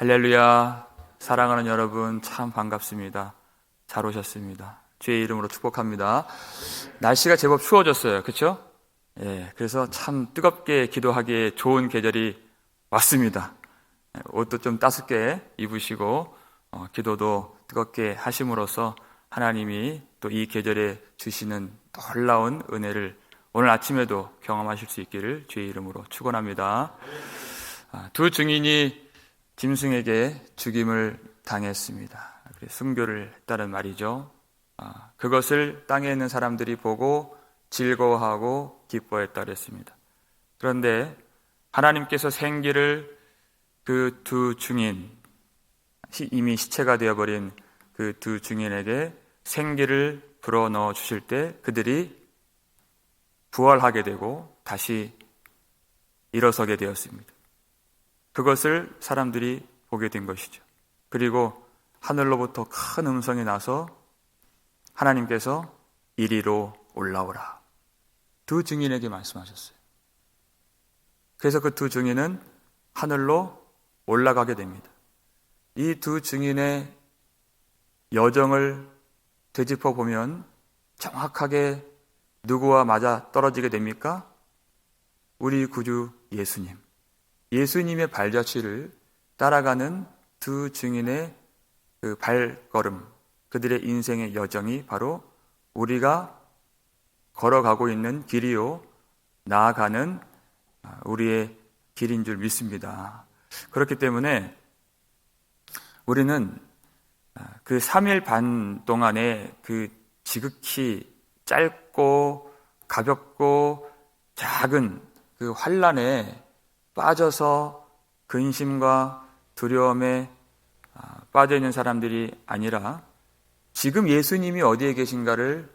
할렐루야. 사랑하는 여러분, 참 반갑습니다. 잘 오셨습니다. 주의 이름으로 축복합니다. 날씨가 제법 추워졌어요. 그렇죠? 예, 그래서 참 뜨겁게 기도하기에 좋은 계절이 왔습니다. 옷도 좀 따숩게 입으시고 기도도 뜨겁게 하심으로써 하나님이 또 이 계절에 주시는 놀라운 은혜를 오늘 아침에도 경험하실 수 있기를 주의 이름으로 축원합니다. 두 증인이 짐승에게 죽임을 당했습니다. 순교를 했다는 말이죠. 그것을 땅에 있는 사람들이 보고 즐거워하고 기뻐했다 그랬습니다. 그런데 하나님께서 생기를 그 두 증인, 이미 시체가 되어버린 그 두 증인에게 생기를 불어넣어 주실 때 그들이 부활하게 되고 다시 일어서게 되었습니다. 그것을 사람들이 보게 된 것이죠. 그리고 하늘로부터 큰 음성이 나서 하나님께서 이리로 올라오라. 두 증인에게 말씀하셨어요. 그래서 그 두 증인은 하늘로 올라가게 됩니다. 이 두 증인의 여정을 되짚어 보면 정확하게 누구와 맞아 떨어지게 됩니까? 우리 구주 예수님. 예수님의 발자취를 따라가는 두 증인의 그 발걸음, 그들의 인생의 여정이 바로 우리가 걸어가고 있는 길이요, 나아가는 우리의 길인 줄 믿습니다. 그렇기 때문에 우리는 그 3일 반 동안의 그 지극히 짧고 가볍고 작은 그 환난에 빠져서 근심과 두려움에 빠져 있는 사람들이 아니라 지금 예수님이 어디에 계신가를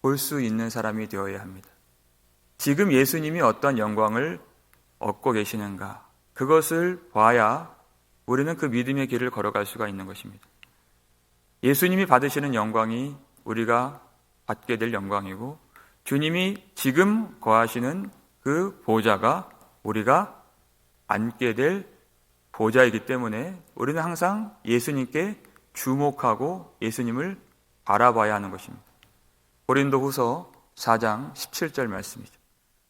볼 수 있는 사람이 되어야 합니다. 지금 예수님이 어떤 영광을 얻고 계시는가, 그것을 봐야 우리는 그 믿음의 길을 걸어갈 수가 있는 것입니다. 예수님이 받으시는 영광이 우리가 받게 될 영광이고, 주님이 지금 거하시는 그 보좌가 우리가 앉게 될 보좌이기 때문에 우리는 항상 예수님께 주목하고 예수님을 바라봐야 하는 것입니다. 고린도후서 4장 17절 말씀이죠.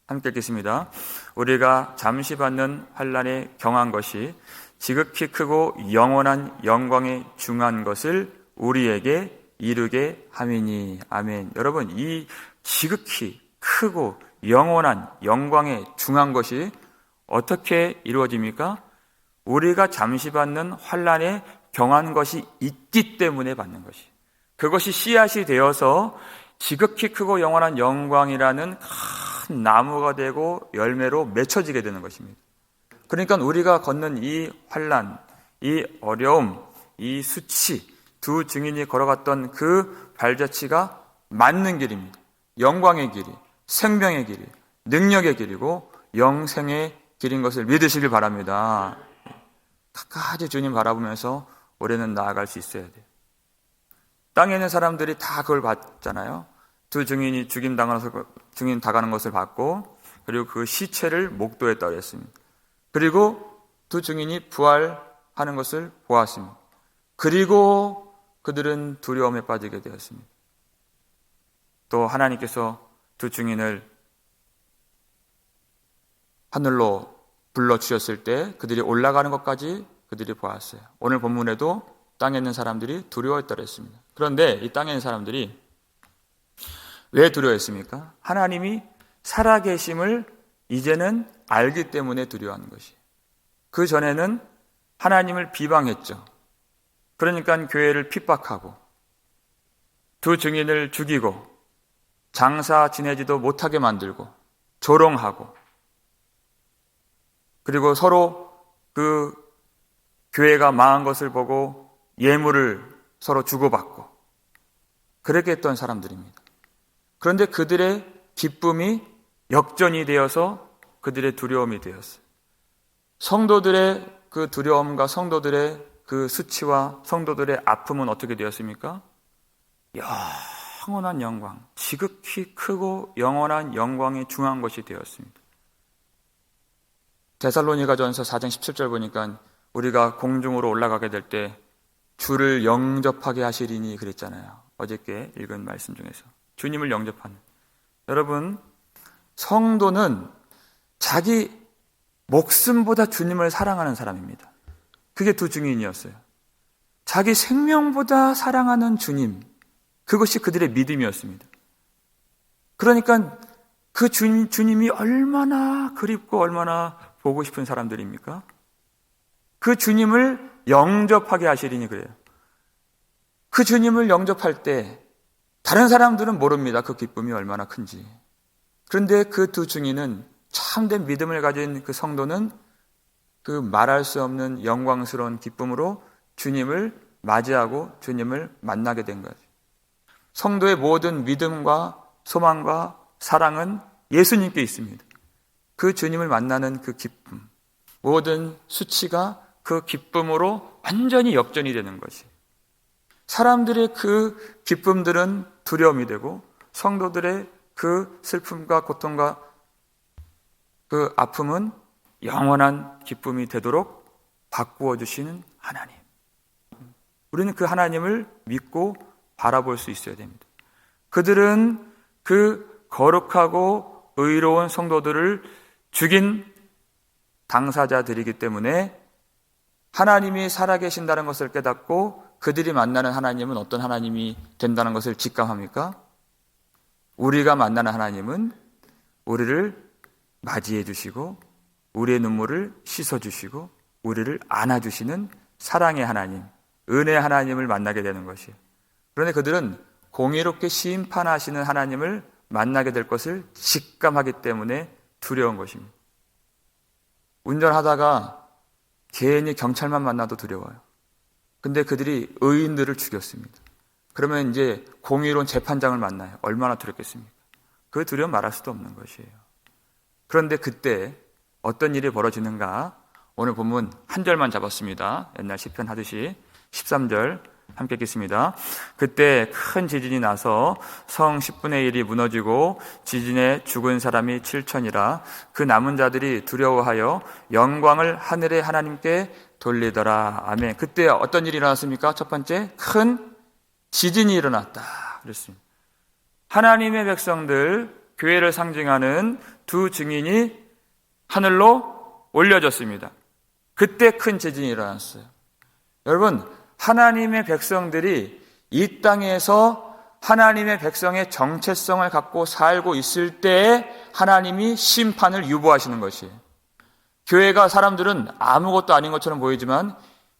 함께 읽겠습니다. 우리가 잠시 받는 환난에 경한 것이 지극히 크고 영원한 영광에 중한 것을 우리에게 이루게 함이니. 아멘. 여러분, 이 지극히 크고 영원한 영광에 중한 것이 어떻게 이루어집니까? 우리가 잠시 받는 환난에 경한 것이 있기 때문에 받는 것이, 그것이 씨앗이 되어서 지극히 크고 영원한 영광이라는 큰 나무가 되고 열매로 맺혀지게 되는 것입니다. 그러니까 우리가 걷는 이 환난, 이 어려움, 이 수치, 두 증인이 걸어갔던 그 발자취가 맞는 길입니다. 영광의 길이, 생명의 길이, 능력의 길이고 영생의 길인 것을 믿으시길 바랍니다. 끝까지 주님 바라보면서 올해는 나아갈 수 있어야 돼요. 땅에 있는 사람들이 다 그걸 봤잖아요. 두 증인이 죽임 당하는 것을 봤고, 그리고 그 시체를 목도했다고 했습니다. 그리고 두 증인이 부활하는 것을 보았습니다. 그리고 그들은 두려움에 빠지게 되었습니다. 또 하나님께서 두 증인을 하늘로 불러주셨을 때 그들이 올라가는 것까지 그들이 보았어요. 오늘 본문에도 땅에 있는 사람들이 두려워했다고 했습니다. 그런데 이 땅에 있는 사람들이 왜 두려워했습니까? 하나님이 살아계심을 이제는 알기 때문에 두려워하는 것이. 그 전에는 하나님을 비방했죠. 그러니까 교회를 핍박하고 두 증인을 죽이고 장사 지내지도 못하게 만들고 조롱하고, 그리고 서로 그 교회가 망한 것을 보고 예물을 서로 주고받고 그렇게 했던 사람들입니다. 그런데 그들의 기쁨이 역전이 되어서 그들의 두려움이 되었어요. 성도들의 그 두려움과 성도들의 그 수치와 성도들의 아픔은 어떻게 되었습니까? 영원한 영광, 지극히 크고 영원한 영광에 중한 것이 되었습니다. 데살로니가전서 4장 17절 보니까 우리가 공중으로 올라가게 될 때 주를 영접하게 하시리니 그랬잖아요. 어저께 읽은 말씀 중에서 주님을 영접하는. 여러분, 성도는 자기 목숨보다 주님을 사랑하는 사람입니다. 그게 두 증인이었어요. 자기 생명보다 사랑하는 주님, 그것이 그들의 믿음이었습니다. 그러니까 그 주님이 얼마나 그립고 얼마나 보고 싶은 사람들입니까? 그 주님을 영접하게 하시리니 그래요. 그 주님을 영접할 때 다른 사람들은 모릅니다. 그 기쁨이 얼마나 큰지. 그런데 그 두 증인은, 참된 믿음을 가진 그 성도는 그 말할 수 없는 영광스러운 기쁨으로 주님을 맞이하고 주님을 만나게 된 거죠. 성도의 모든 믿음과 소망과 사랑은 예수님께 있습니다. 그 주님을 만나는 그 기쁨, 모든 수치가 그 기쁨으로 완전히 역전이 되는 것이. 사람들의 그 기쁨들은 두려움이 되고 성도들의 그 슬픔과 고통과 그 아픔은 영원한 기쁨이 되도록 바꾸어 주시는 하나님. 우리는 그 하나님을 믿고 바라볼 수 있어야 됩니다. 그들은 그 거룩하고 의로운 성도들을 죽인 당사자들이기 때문에 하나님이 살아계신다는 것을 깨닫고 그들이 만나는 하나님은 어떤 하나님이 된다는 것을 직감합니까? 우리가 만나는 하나님은 우리를 맞이해 주시고 우리의 눈물을 씻어 주시고 우리를 안아주시는 사랑의 하나님, 은혜의 하나님을 만나게 되는 것이에요. 그런데 그들은 공의롭게 심판하시는 하나님을 만나게 될 것을 직감하기 때문에 두려운 것입니다. 운전하다가 괜히 경찰만 만나도 두려워요. 근데 그들이 의인들을 죽였습니다. 그러면 이제 공의로운 재판장을 만나요. 얼마나 두렵겠습니까? 그 두려움 말할 수도 없는 것이에요. 그런데 그때 어떤 일이 벌어지는가? 오늘 본문 한 절만 잡았습니다. 옛날 시편 하듯이 13절 함께 읽겠습니다. 그때 큰 지진이 나서 성 10분의 1이 무너지고 지진에 죽은 사람이 7천이라 그 남은 자들이 두려워하여 영광을 하늘의 하나님께 돌리더라. 아멘. 그때 어떤 일이 일어났습니까? 첫 번째, 큰 지진이 일어났다. 그랬습니다. 하나님의 백성들, 교회를 상징하는 두 증인이 하늘로 올려졌습니다. 그때 큰 지진이 일어났어요. 여러분, 하나님의 백성들이 이 땅에서 하나님의 백성의 정체성을 갖고 살고 있을 때에 하나님이 심판을 유보하시는 것이에요. 교회가, 사람들은 아무것도 아닌 것처럼 보이지만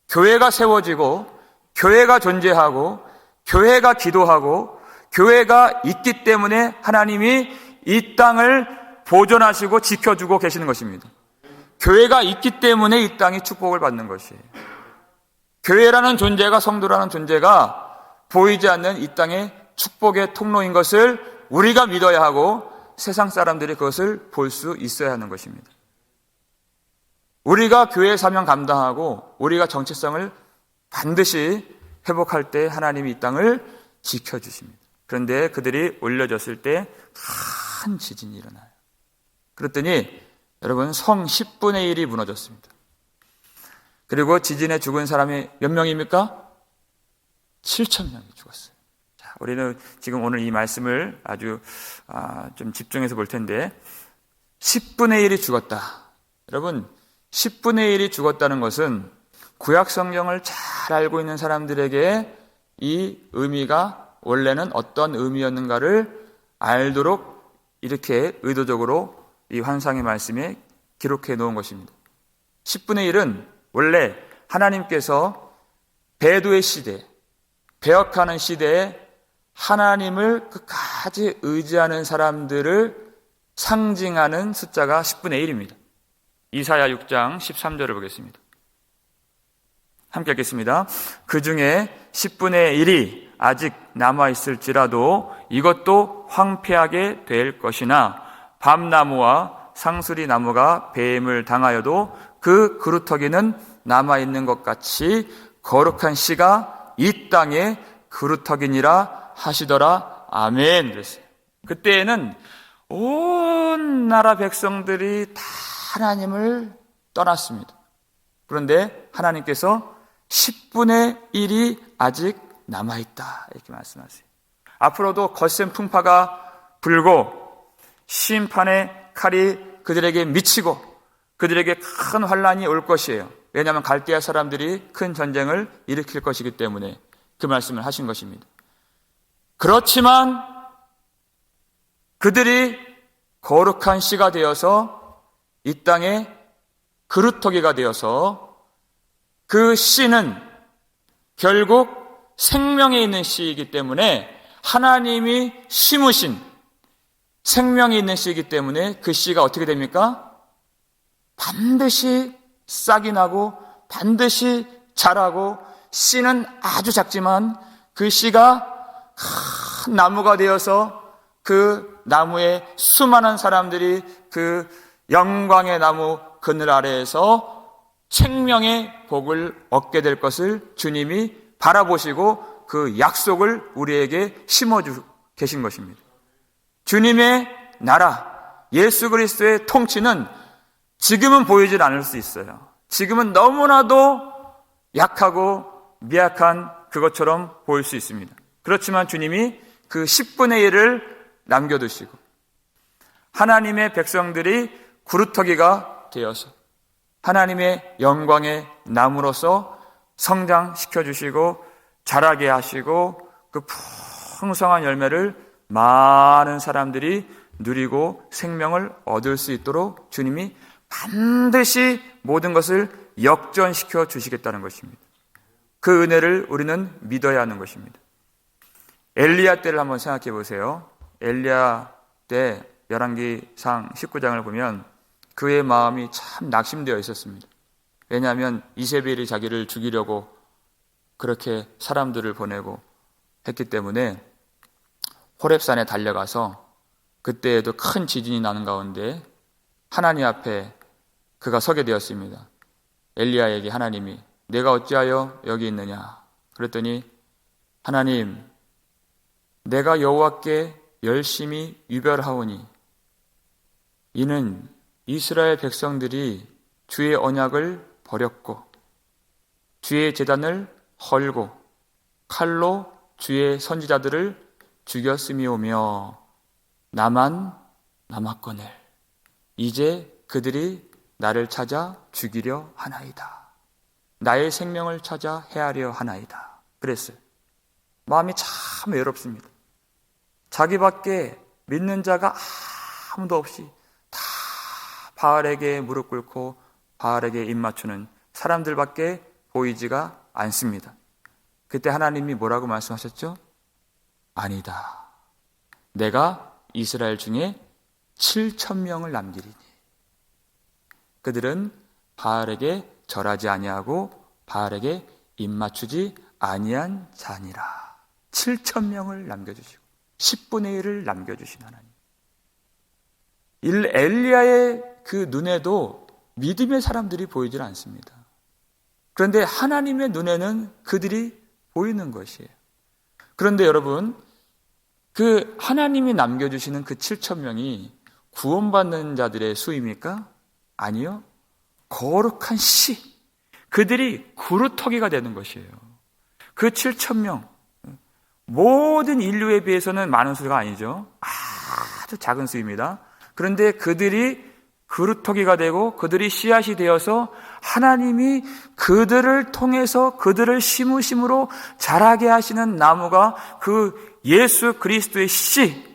교회가 세워지고 교회가 존재하고 교회가 기도하고 교회가 있기 때문에 하나님이 이 땅을 보존하시고 지켜주고 계시는 것입니다. 교회가 있기 때문에 이 땅이 축복을 받는 것이에요. 교회라는 존재가, 성도라는 존재가 보이지 않는 이 땅의 축복의 통로인 것을 우리가 믿어야 하고 세상 사람들이 그것을 볼 수 있어야 하는 것입니다. 우리가 교회의 사명 감당하고 우리가 정체성을 반드시 회복할 때 하나님이 이 땅을 지켜주십니다. 그런데 그들이 올려졌을 때 큰 지진이 일어나요. 그랬더니 여러분, 성 10분의 1이 무너졌습니다. 그리고 지진에 죽은 사람이 몇 명입니까? 7천 명이 죽었어요. 자, 우리는 지금 오늘 이 말씀을 아주 좀 집중해서 볼 텐데 10분의 1이 죽었다. 여러분, 10분의 1이 죽었다는 것은 구약 성경을 잘 알고 있는 사람들에게 이 의미가 원래는 어떤 의미였는가를 알도록 이렇게 의도적으로 이 환상의 말씀에 기록해 놓은 것입니다. 10분의 1은 원래 하나님께서 배도의 시대, 배역하는 시대에 하나님을 끝까지 의지하는 사람들을 상징하는 숫자가 10분의 1입니다. 이사야 6장 13절을 보겠습니다. 함께 읽겠습니다. 그 중에 10분의 1이 아직 남아있을지라도 이것도 황폐하게 될 것이나 밤나무와 상수리 나무가 배임을 당하여도 그 그루터기는 남아있는 것 같이 거룩한 씨가 이 땅에 그루터기니라 하시더라. 아멘. 그랬어요. 그때에는 온 나라 백성들이 다 하나님을 떠났습니다. 그런데 하나님께서 10분의 1이 아직 남아있다 이렇게 말씀하세요. 앞으로도 거센 풍파가 불고 심판의 칼이 그들에게 미치고 그들에게 큰 환란이 올 것이에요. 왜냐하면 갈대아 사람들이 큰 전쟁을 일으킬 것이기 때문에 그 말씀을 하신 것입니다. 그렇지만 그들이 거룩한 씨가 되어서 이 땅에 그루터기가 되어서 그 씨는 결국 생명에 있는 씨이기 때문에 하나님이 심으신 생명이 있는 씨이기 때문에 그 씨가 어떻게 됩니까? 반드시 싹이 나고 반드시 자라고 씨는 아주 작지만 그 씨가 큰 나무가 되어서 그 나무에 수많은 사람들이 그 영광의 나무 그늘 아래에서 생명의 복을 얻게 될 것을 주님이 바라보시고 그 약속을 우리에게 심어주 계신 것입니다. 주님의 나라, 예수 그리스도의 통치는 지금은 보이질 않을 수 있어요. 지금은 너무나도 약하고 미약한 그것처럼 보일 수 있습니다. 그렇지만 주님이 그 10분의 1을 남겨두시고 하나님의 백성들이 구루터기가 되어서 하나님의 영광의 나무로서 성장시켜 주시고 자라게 하시고 그 풍성한 열매를 많은 사람들이 누리고 생명을 얻을 수 있도록 주님이 반드시 모든 것을 역전시켜 주시겠다는 것입니다. 그 은혜를 우리는 믿어야 하는 것입니다. 엘리야 때를 한번 생각해 보세요. 엘리야 때 열왕기상 19장을 보면 그의 마음이 참 낙심되어 있었습니다. 왜냐하면 이세벨이 자기를 죽이려고 그렇게 사람들을 보내고 했기 때문에 호렙산에 달려가서 그때에도 큰 지진이 나는 가운데 하나님 앞에 그가 서게 되었습니다. 엘리야에게 하나님이 내가 어찌하여 여기 있느냐 그랬더니 하나님 내가 여호와께 열심히 유별하오니 이는 이스라엘 백성들이 주의 언약을 버렸고 주의 제단을 헐고 칼로 주의 선지자들을 죽였음이오며 나만 남았거늘 이제 그들이 나를 찾아 죽이려 하나이다. 나의 생명을 찾아 해하려 하나이다. 그랬어요. 마음이 참 외롭습니다. 자기밖에 믿는 자가 아무도 없이 다 바알에게 무릎 꿇고 바알에게 입 맞추는 사람들밖에 보이지가 않습니다. 그때 하나님이 뭐라고 말씀하셨죠? 아니다. 내가 이스라엘 중에 7,000명을 남기리니 그들은 바알에게 절하지 아니하고 바알에게 입 맞추지 아니한 자니라. 7,000명을 남겨주시고 10분의 1을 남겨주신 하나님. 엘리야의 그 눈에도 믿음의 사람들이 보이질 않습니다. 그런데 하나님의 눈에는 그들이 보이는 것이에요. 그런데 여러분, 그 하나님이 남겨주시는 그 7,000명이 구원받는 자들의 수입니까? 아니요. 거룩한 씨, 그들이 구루터기가 되는 것이에요. 그 7,000명, 모든 인류에 비해서는 많은 수가 아니죠. 아주 작은 수입니다. 그런데 그들이 그루터기가 되고 그들이 씨앗이 되어서 하나님이 그들을 통해서 그들을 심으심으로 자라게 하시는 나무가 그 예수 그리스도의 씨,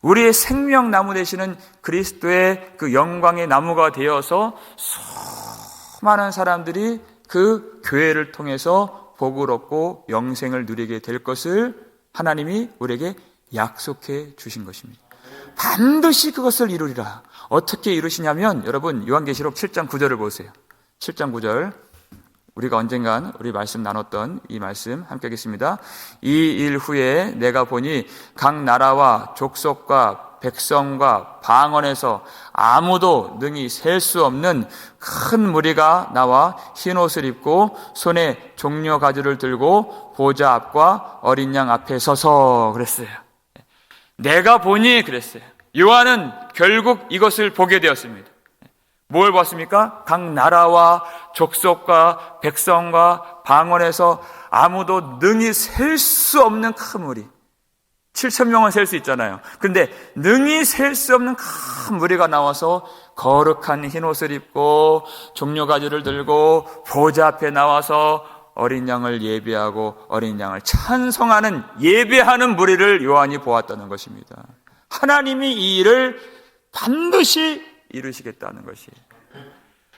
우리의 생명나무 되시는 그리스도의 그 영광의 나무가 되어서 수많은 사람들이 그 교회를 통해서 복을 얻고 영생을 누리게 될 것을 하나님이 우리에게 약속해 주신 것입니다. 반드시 그것을 이루리라. 어떻게 이루시냐면 여러분 요한계시록 7장 9절을 보세요. 7장 9절 우리가 언젠간 우리 말씀 나눴던 이 말씀 함께 하겠습니다. 이 일 후에 내가 보니 각 나라와 족속과 백성과 방언에서 아무도 능히 셀 수 없는 큰 무리가 나와 흰옷을 입고 손에 종려 가지를 들고 보좌 앞과 어린 양 앞에 서서 그랬어요. 내가 보니 그랬어요. 요한은 결국 이것을 보게 되었습니다. 뭘 보았습니까? 각 나라와 족속과 백성과 방언에서 아무도 능히 셀 수 없는 큰 무리. 7,000명은 셀 수 있잖아요. 그런데 능히 셀 수 없는 큰 무리가 나와서 거룩한 흰옷을 입고 종려가지를 들고 보좌 앞에 나와서 어린 양을 예배하고 어린 양을 찬송하는 예배하는 무리를 요한이 보았다는 것입니다. 하나님이 이 일을 반드시 이루시겠다는 것이에요.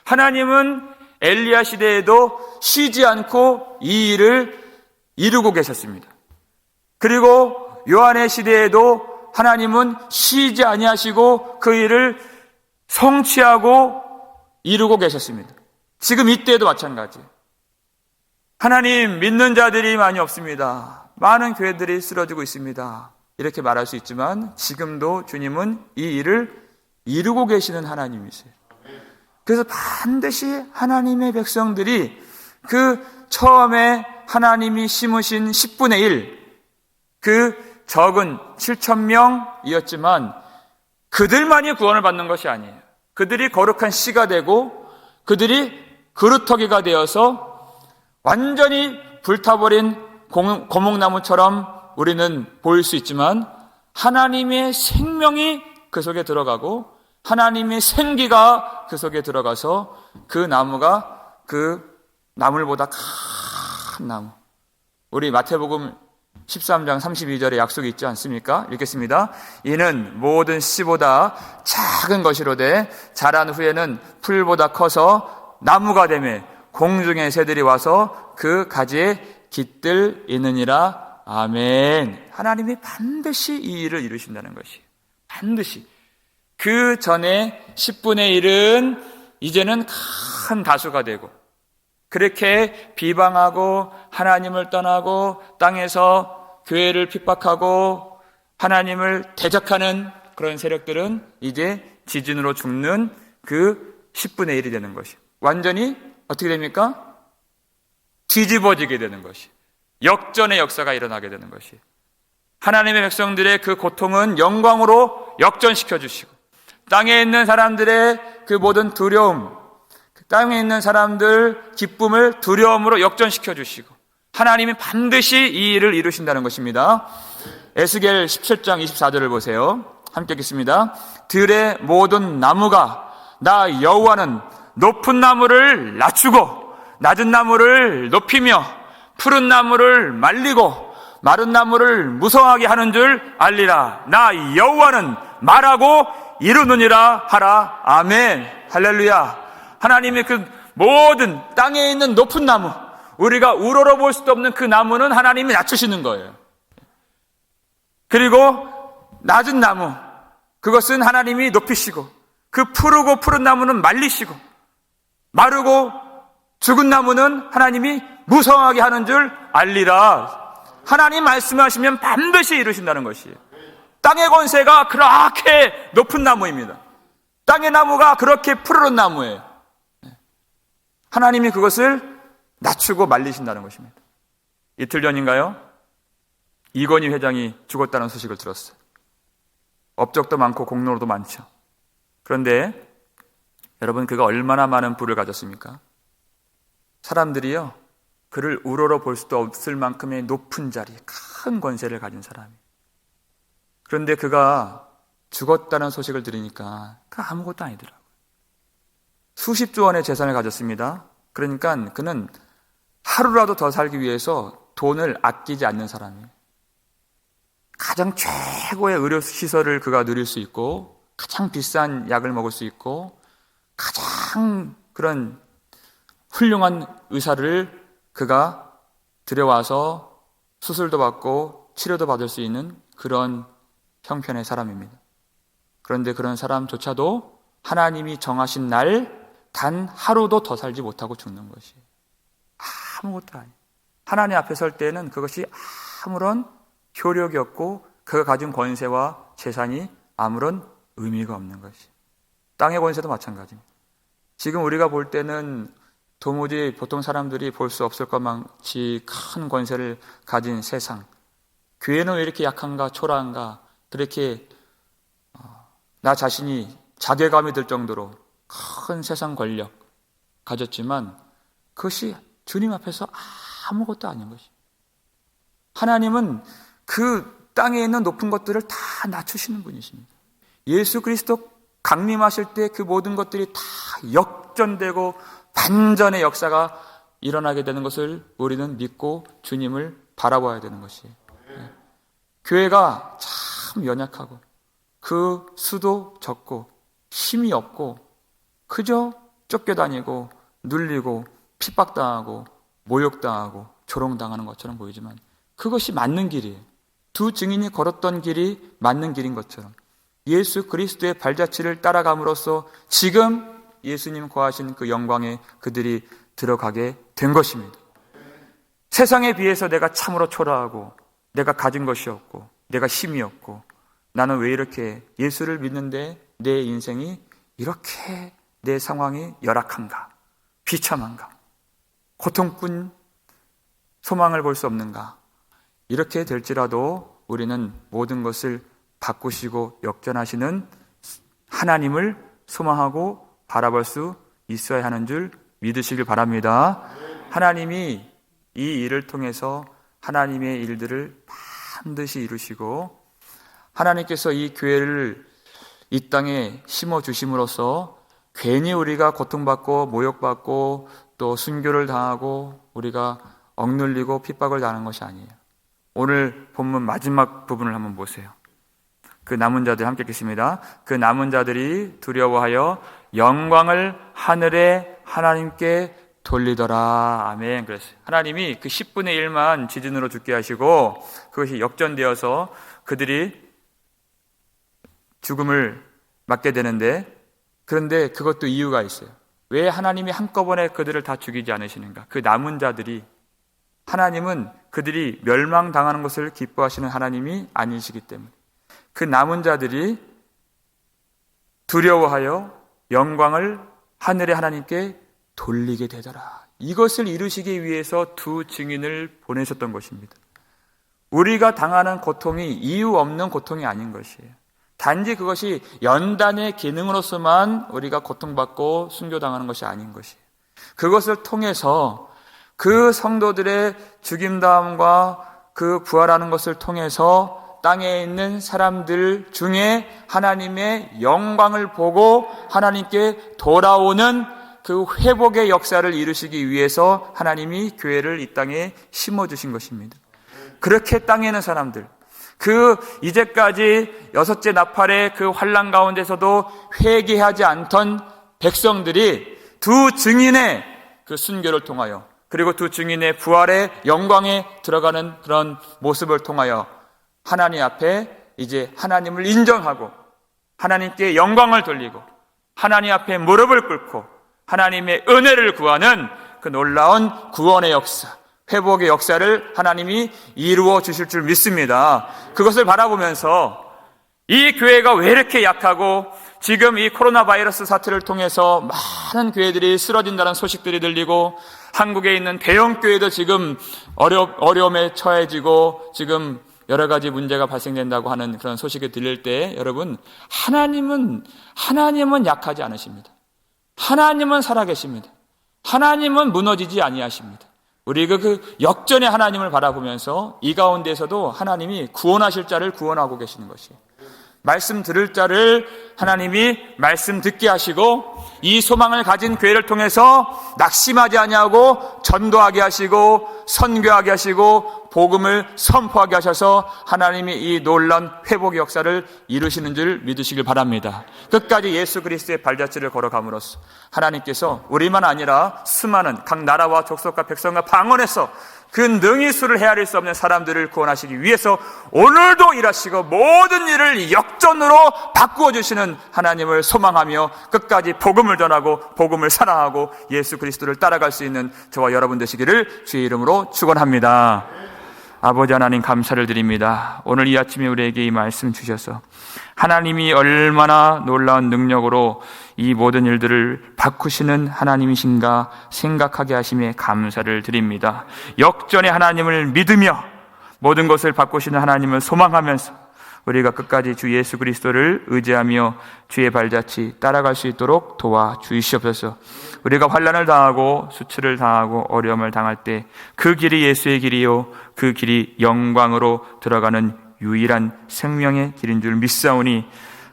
하나님은 엘리야 시대에도 쉬지 않고 이 일을 이루고 계셨습니다. 그리고 요한의 시대에도 하나님은 쉬지 아니하시고 그 일을 성취하고 이루고 계셨습니다. 지금 이때도 마찬가지예요. 하나님 믿는 자들이 많이 없습니다. 많은 교회들이 쓰러지고 있습니다. 이렇게 말할 수 있지만 지금도 주님은 이 일을 이루고 계시는 하나님이세요. 그래서 반드시 하나님의 백성들이 그 처음에 하나님이 심으신 10분의 1, 그 적은 7,000명이었지만 그들만이 구원을 받는 것이 아니에요. 그들이 거룩한 씨가 되고 그들이 그루터기가 되어서 완전히 불타버린 고목나무처럼 우리는 보일 수 있지만 하나님의 생명이 그 속에 들어가고 하나님의 생기가 그 속에 들어가서 그 나무가 그 나물보다 큰 나무. 우리 마태복음 13장 32절에 약속이 있지 않습니까? 읽겠습니다. 이는 모든 씨보다 작은 것이로되 자란 후에는 풀보다 커서 나무가 되매 공중의 새들이 와서 그 가지에 깃들 있느니라. 아멘. 하나님이 반드시 이 일을 이루신다는 것이에요. 반드시. 그 전에 10분의 1은 이제는 큰 다수가 되고 그렇게 비방하고 하나님을 떠나고 땅에서 교회를 핍박하고 하나님을 대적하는 그런 세력들은 이제 지진으로 죽는 그 10분의 1이 되는 것이에요. 완전히 어떻게 됩니까? 뒤집어지게 되는 것이 역전의 역사가 일어나게 되는 것이 하나님의 백성들의 그 고통은 영광으로 역전시켜 주시고 땅에 있는 사람들의 그 모든 두려움, 땅에 있는 사람들 기쁨을 두려움으로 역전시켜 주시고 하나님이 반드시 이 일을 이루신다는 것입니다. 에스겔 17장 24절을 보세요. 함께 읽겠습니다. 들의 모든 나무가 나 여호와는 높은 나무를 낮추고 낮은 나무를 높이며 푸른 나무를 말리고 마른 나무를 무성하게 하는 줄 알리라. 나 여호와는 말하고 이루느니라 하라. 아멘. 할렐루야. 하나님의 그 모든 땅에 있는 높은 나무, 우리가 우러러 볼 수도 없는 그 나무는 하나님이 낮추시는 거예요. 그리고 낮은 나무, 그것은 하나님이 높이시고 그 푸르고 푸른 나무는 말리시고 마르고 죽은 나무는 하나님이 무성하게 하는 줄 알리라. 하나님 말씀하시면 반드시 이루신다는 것이에요. 땅의 권세가 그렇게 높은 나무입니다. 땅의 나무가 그렇게 푸르른 나무예요. 하나님이 그것을 낮추고 말리신다는 것입니다. 이틀 전인가요? 이건희 회장이 죽었다는 소식을 들었어요. 업적도 많고 공로도 많죠. 그런데 여러분, 그가 얼마나 많은 부를 가졌습니까? 사람들이요, 그를 우러러 볼 수도 없을 만큼의 높은 자리, 큰 권세를 가진 사람이에요. 그런데 그가 죽었다는 소식을 들으니까 그 아무것도 아니더라고요. 수십조 원의 재산을 가졌습니다. 그러니까 그는 하루라도 더 살기 위해서 돈을 아끼지 않는 사람이에요. 가장 최고의 의료시설을 그가 누릴 수 있고 가장 비싼 약을 먹을 수 있고 가장 그런 훌륭한 의사를 그가 들여와서 수술도 받고 치료도 받을 수 있는 그런 형편의 사람입니다. 그런데 그런 사람조차도 하나님이 정하신 날 단 하루도 더 살지 못하고 죽는 것이 아무것도 아니에요. 하나님 앞에 설 때는 그것이 아무런 효력이 없고 그가 가진 권세와 재산이 아무런 의미가 없는 것이. 땅의 권세도 마찬가지입니다. 지금 우리가 볼 때는 도무지 보통 사람들이 볼 수 없을 것만치 큰 권세를 가진 세상, 교회는 왜 이렇게 약한가 초라한가, 그렇게 나 자신이 자괴감이 들 정도로 큰 세상 권력 가졌지만 그것이 주님 앞에서 아무것도 아닌 것이. 하나님은 그 땅에 있는 높은 것들을 다 낮추시는 분이십니다. 예수 그리스도 강림하실 때 그 모든 것들이 다 역전되고 반전의 역사가 일어나게 되는 것을 우리는 믿고 주님을 바라봐야 되는 것이에요. 교회가 참 연약하고 그 수도 적고 힘이 없고 그저 쫓겨다니고 눌리고 핍박당하고 모욕당하고 조롱당하는 것처럼 보이지만 그것이 맞는 길이에요. 두 증인이 걸었던 길이 맞는 길인 것처럼 예수 그리스도의 발자취를 따라감으로써 지금 예수님 거하신 그 영광에 그들이 들어가게 된 것입니다. 세상에 비해서 내가 참으로 초라하고 내가 가진 것이 없고 내가 힘이 없고 나는 왜 이렇게 예수를 믿는데 내 인생이 이렇게 내 상황이 열악한가, 비참한가, 고통뿐 소망을 볼 수 없는가. 이렇게 될지라도 우리는 모든 것을 바꾸시고 역전하시는 하나님을 소망하고 바라볼 수 있어야 하는 줄 믿으시길 바랍니다. 하나님이 이 일을 통해서 하나님의 일들을 반드시 이루시고 하나님께서 이 교회를 이 땅에 심어주심으로써 괜히 우리가 고통받고 모욕받고 또 순교를 당하고 우리가 억눌리고 핍박을 당하는 것이 아니에요. 오늘 본문 마지막 부분을 한번 보세요. 그 남은 자들 함께 읽겠습니다. 그 남은 자들이 두려워하여 영광을 하늘의 하나님께 돌리더라. 아멘. 그랬어요. 하나님이 그 10분의 1만 지진으로 죽게 하시고 그것이 역전되어서 그들이 죽음을 맞게 되는데 그런데 그것도 이유가 있어요. 왜 하나님이 한꺼번에 그들을 다 죽이지 않으시는가? 그 남은 자들이 하나님은 그들이 멸망당하는 것을 기뻐하시는 하나님이 아니시기 때문에 그 남은 자들이 두려워하여 영광을 하늘의 하나님께 돌리게 되더라. 이것을 이루시기 위해서 두 증인을 보내셨던 것입니다. 우리가 당하는 고통이 이유 없는 고통이 아닌 것이에요. 단지 그것이 연단의 기능으로서만 우리가 고통받고 순교당하는 것이 아닌 것이에요. 그것을 통해서 그 성도들의 죽임당함과 그 부활하는 것을 통해서 땅에 있는 사람들 중에 하나님의 영광을 보고 하나님께 돌아오는 그 회복의 역사를 이루시기 위해서 하나님이 교회를 이 땅에 심어주신 것입니다. 그렇게 땅에 있는 사람들, 그 이제까지 6째 나팔의 그 환난 가운데서도 회개하지 않던 백성들이 두 증인의 그 순교를 통하여 그리고 두 증인의 부활의 영광에 들어가는 그런 모습을 통하여 하나님 앞에 이제 하나님을 인정하고 하나님께 영광을 돌리고 하나님 앞에 무릎을 꿇고 하나님의 은혜를 구하는 그 놀라운 구원의 역사, 회복의 역사를 하나님이 이루어 주실 줄 믿습니다. 그것을 바라보면서 이 교회가 왜 이렇게 약하고 지금 이 코로나 바이러스 사태를 통해서 많은 교회들이 쓰러진다는 소식들이 들리고 한국에 있는 대형 교회도 지금 어려움에 처해지고 지금 여러 가지 문제가 발생된다고 하는 그런 소식이 들릴 때 여러분 하나님은 약하지 않으십니다. 하나님은 살아계십니다. 하나님은 무너지지 아니하십니다. 우리가 그 역전의 하나님을 바라보면서 이 가운데서도 하나님이 구원하실 자를 구원하고 계시는 것이에요. 말씀 들을 자를 하나님이 말씀 듣게 하시고 이 소망을 가진 교회를 통해서 낙심하지 아니하고 전도하게 하시고 선교하게 하시고 복음을 선포하게 하셔서 하나님이 이 놀라운 회복의 역사를 이루시는 줄 믿으시길 바랍니다. 끝까지 예수 그리스도의 발자취를 걸어감으로써 하나님께서 우리만 아니라 수많은 각 나라와 족속과 백성과 방언에서 그 능히 수를 헤아릴 수 없는 사람들을 구원하시기 위해서 오늘도 일하시고 모든 일을 역전으로 바꾸어 주시는 하나님을 소망하며 끝까지 복음을 전하고 복음을 사랑하고 예수 그리스도를 따라갈 수 있는 저와 여러분 되시기를 주의 이름으로 축원합니다. 아버지 하나님 감사를 드립니다. 오늘 이 아침에 우리에게 이 말씀 주셔서 하나님이 얼마나 놀라운 능력으로 이 모든 일들을 바꾸시는 하나님이신가 생각하게 하심에 감사를 드립니다. 역전의 하나님을 믿으며 모든 것을 바꾸시는 하나님을 소망하면서 우리가 끝까지 주 예수 그리스도를 의지하며 주의 발자취 따라갈 수 있도록 도와주시옵소서. 우리가 환난을 당하고 수치를 당하고 어려움을 당할 때 그 길이 예수의 길이요 그 길이 영광으로 들어가는 유일한 생명의 길인 줄 믿사오니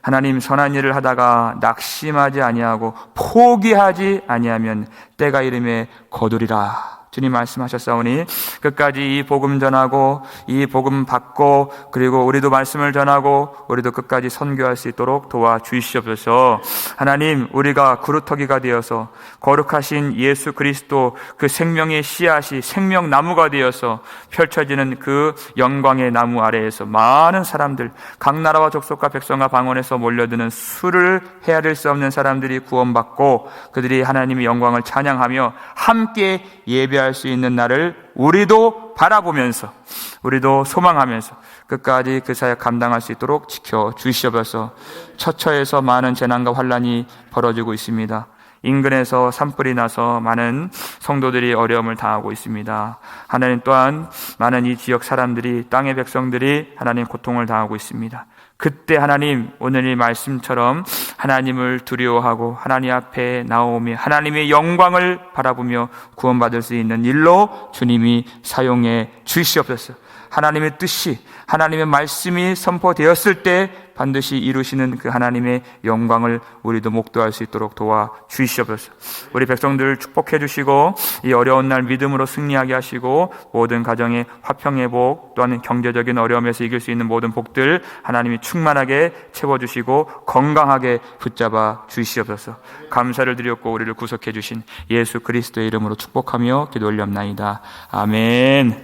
하나님, 선한 일을 하다가 낙심하지 아니하고 포기하지 아니하면 때가 이름에 거두리라. 주님 말씀하셨사오니 끝까지 이 복음 전하고 이 복음 받고 그리고 우리도 말씀을 전하고 우리도 끝까지 선교할 수 있도록 도와주시옵소서. 하나님, 우리가 그루터기가 되어서 거룩하신 예수 그리스도 그 생명의 씨앗이 생명나무가 되어서 펼쳐지는 그 영광의 나무 아래에서 많은 사람들, 각 나라와 족속과 백성과 방언에서 몰려드는 수를 헤아릴 수 없는 사람들이 구원받고 그들이 하나님의 영광을 찬양하며 함께 예배할 수 있는 날을 우리도 바라보면서 우리도 소망하면서 끝까지 그 사역 감당할 수 있도록 지켜주시옵소서. 처처에서 많은 재난과 환난이 벌어지고 있습니다. 인근에서 산불이 나서 많은 성도들이 어려움을 당하고 있습니다. 하나님, 또한 많은 이 지역 사람들이, 땅의 백성들이 하나님 고통을 당하고 있습니다. 그때 하나님, 오늘 이 말씀처럼 하나님을 두려워하고 하나님 앞에 나오며 하나님의 영광을 바라보며 구원받을 수 있는 일로 주님이 사용해 주시옵소서. 하나님의 뜻이, 하나님의 말씀이 선포되었을 때 반드시 이루시는 그 하나님의 영광을 우리도 목도할 수 있도록 도와주시옵소서. 우리 백성들 축복해 주시고 이 어려운 날 믿음으로 승리하게 하시고 모든 가정의 화평의 복, 또한 경제적인 어려움에서 이길 수 있는 모든 복들 하나님이 충만하게 채워주시고 건강하게 붙잡아 주시옵소서. 감사를 드렸고 우리를 구속해 주신 예수 그리스도의 이름으로 축복하며 기도 올리옵나이다. 아멘.